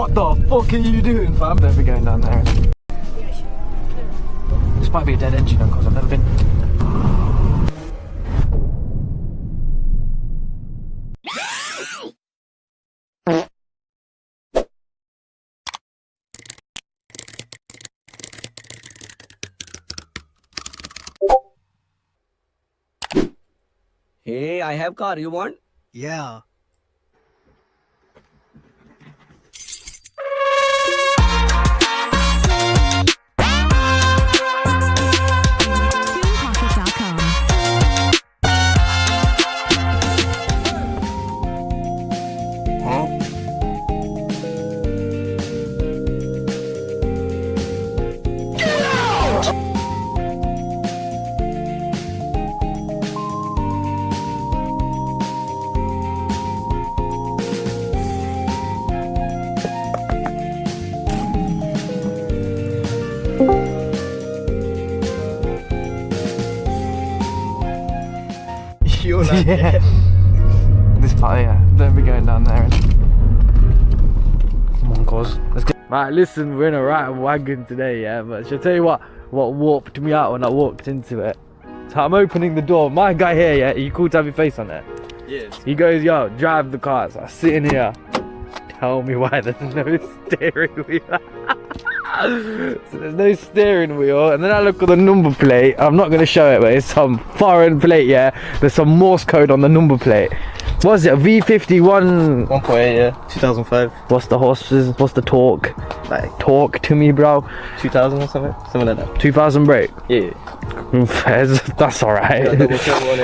What the fuck are you doing, fam? Don't be going down there. This might be a dead engine because I've never been. Hey, I have car. You want? Yeah. You're not. Yeah. This part, yeah. Don't be going down there. Come on, cuz. Let's get. Right, listen, we're in a right wagon today, yeah. But shall I tell you what warped me out when I walked into it? So I'm opening the door. My guy here, yeah, he called to have your face on there. Yes. He goes, yo, drive the car. So I sit in here. Tell me why there's no steering wheel. So there's no steering wheel, and then I look at the number plate. I'm not going to show it, but it's some foreign plate, yeah. There's some Morse code on the number plate. What's it? V51. 1.8, yeah. 2005. What's the horses? What's the torque? Like Talk to me, bro. 2000 or something? Something like that. 2000 brake. Yeah. Fez, that's alright. Double turbo on it.